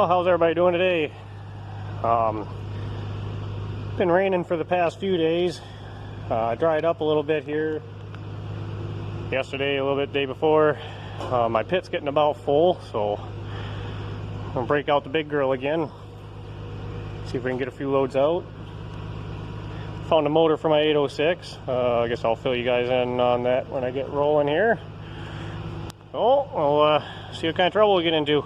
Well, how's everybody doing today? Been raining for the past few days. Dried up a little bit here. Yesterday, a little bit the day before. My pit's getting about full, so I'm gonna break out the big girl again. See if we can get a few loads out. Found a motor for my 806. I guess I'll fill you guys in on that when I get rolling here. So, we'll see what kind of trouble we get into.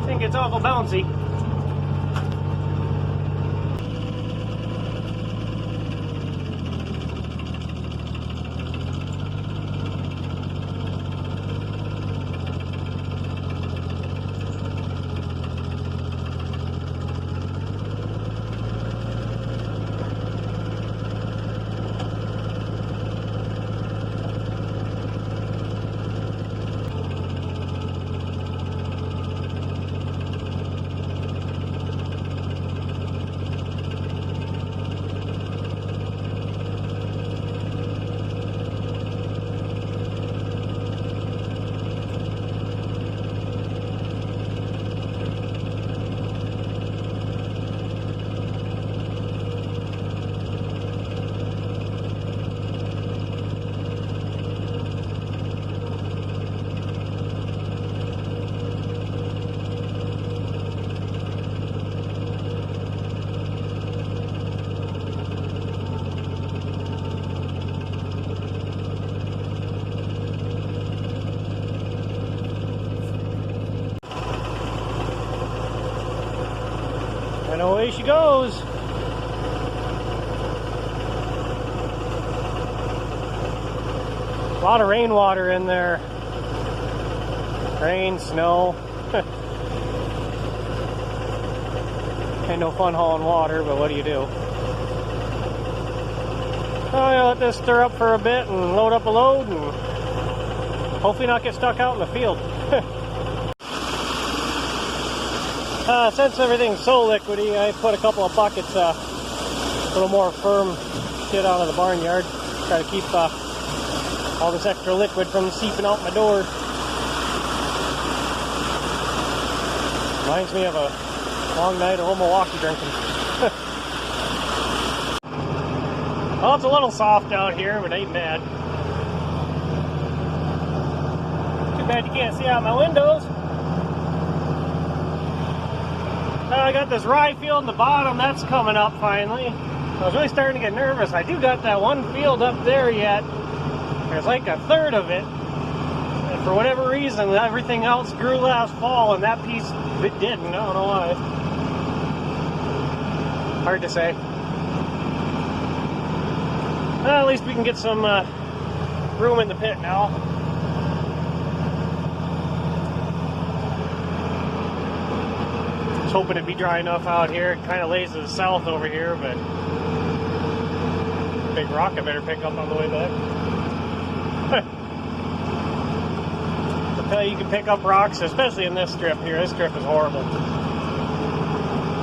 I think it's awful bouncy. And away she goes. A lot of rainwater in there. Rain, snow. Ain't no fun hauling water, but what do you do? So I'll let this stir up for a bit and load up a load and hopefully not get stuck out in the field. Since everything's so liquidy, I put a couple of buckets, a little more firm shit out of the barnyard. Try to keep all this extra liquid from seeping out my door. Reminds me of a long night of old Milwaukee drinking. Well, it's a little soft out here, but ain't bad. Too bad you can't see out my windows. I got this rye field in the bottom, that's coming up finally. I was really starting to get nervous. I do got that one field up there yet. There's like a third of it. And for whatever reason, everything else grew last fall and that piece it didn't. I don't know why. Hard to say. Well, at least we can get some room in the pit now. Hoping it'd be dry enough out here. It kind of lays to the south over here, but big rock I better pick up on the way back. I'll tell you, you can pick up rocks, especially in this strip here. This strip is horrible.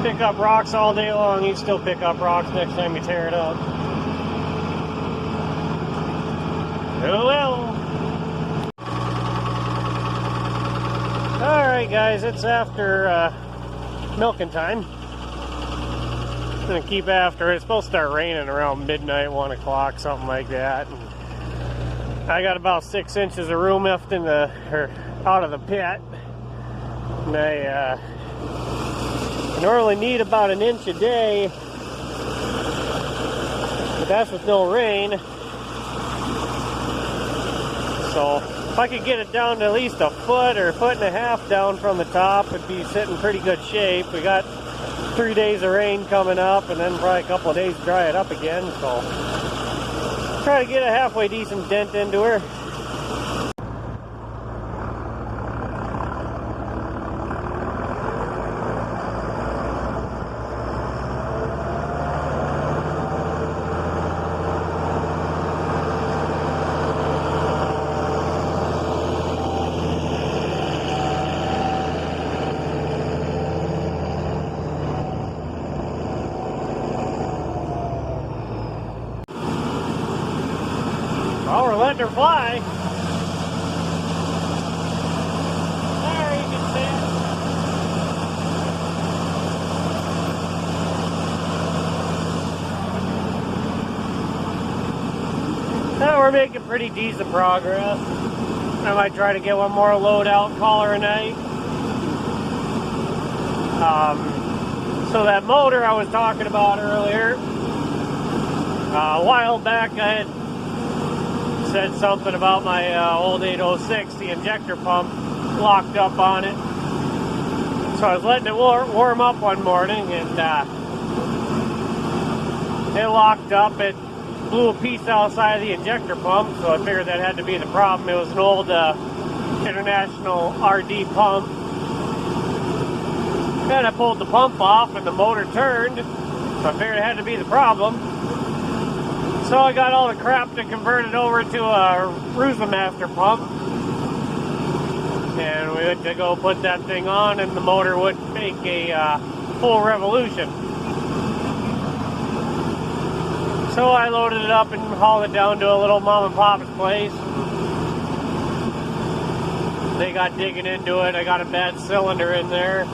Pick up rocks all day long, you'd still pick up rocks next time you tear it up. Oh well. Alright guys, it's after milking time. I'm gonna keep after it. It's supposed to start raining around midnight, 1 o'clock, something like that. And I got about 6 inches of room left in the, or out of the pit. And I normally need about 1 inch a day, but that's with no rain. So if I could get it down to at least a foot or a foot and a half down from the top, it'd be sitting in pretty good shape. We got 3 days of rain coming up and then probably a couple of days to dry it up again. So try to get a halfway decent dent into her. letting her fly. There, you can see it. Now we're making pretty decent progress. I might try to get one more load out and call her a night. So that motor I was talking about earlier, a while back I had said something about my old 806, the injector pump locked up on it. So I was letting it warm up one morning, and it locked up. It blew a piece outside of the injector pump, so I figured that had to be the problem. It was an old International RD pump. Then I pulled the pump off and the motor turned, so I figured it had to be the problem. So I got all the crap to convert it over to a Rusa Master pump. And we went to go put that thing on, and the motor would make a full revolution. So I loaded it up and hauled it down to a little mom and pop's place. They got digging into it. I got a bad cylinder in there.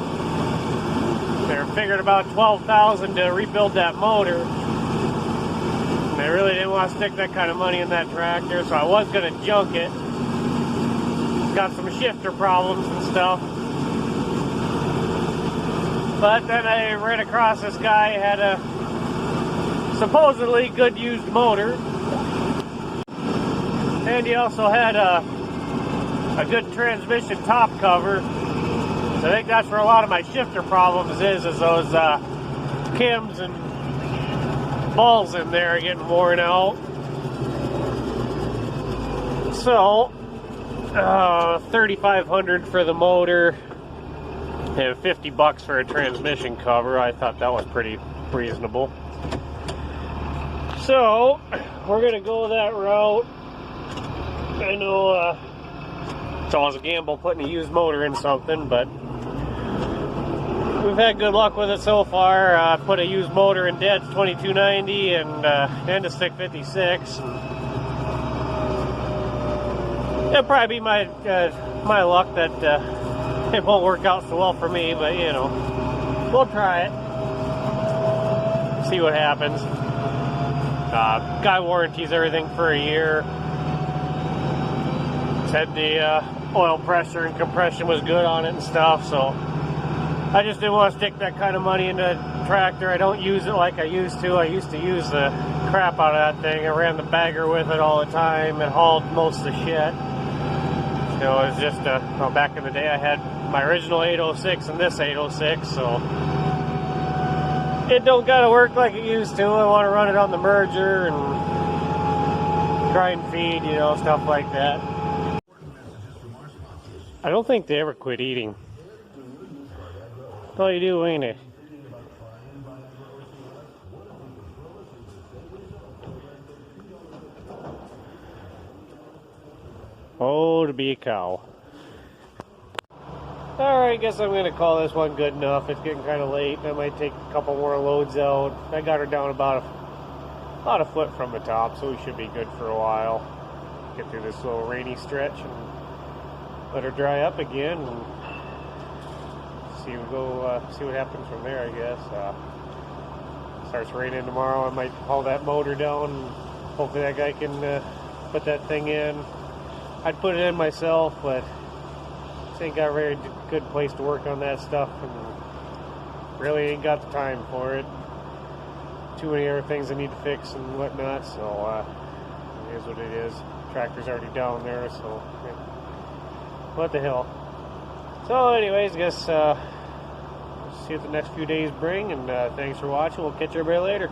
They figured about $12,000 to rebuild that motor. And I really didn't want to stick that kind of money in that tractor, so I was going to junk it. Got some shifter problems and stuff. But then I ran across this guy who had a supposedly good used motor. And he also had a good transmission top cover. I think that's where a lot of my shifter problems is those cams and balls in there are getting worn out. So, $3,500 for the motor and $50 for a transmission cover. I thought that was pretty reasonable. So, we're gonna go that route. I know it's always a gamble putting a used motor in something, but we've had good luck with it so far. Put a used motor in Dad's 2290 and a stick 56. It'll probably be my luck that it won't work out so well for me, but you know, we'll try it. See what happens. Guy warranties everything for a year. Said the oil pressure and compression was good on it and stuff, so I just didn't want to stick that kind of money into a tractor. I don't use it like I used to. I used to use the crap out of that thing. I ran the bagger with it all the time and hauled most of the shit. You know, it was just, well, back in the day I had my original 806 and this 806, so it don't gotta work like it used to. I want to run it on the merger and grind feed, you know, stuff like that. I don't think they ever quit eating. That's all you do, ain't it? Oh, to be a cow. Alright, I guess I'm going to call this one good enough. It's getting kind of late. I might take a couple more loads out. I got her down about a foot from the top, so we should be good for a while. Get through this little rainy stretch and let her dry up again. And see what happens from there, I guess. Starts raining tomorrow. I might haul that motor down. And hopefully that guy can put that thing in. I'd put it in myself, but this ain't got a very good place to work on that stuff, and really ain't got the time for it. Too many other things I need to fix and whatnot, so it is what it is. Tractor's already down there, so yeah. What the hell. So anyways, I guess see what the next few days bring, and thanks for watching. We'll catch everybody later.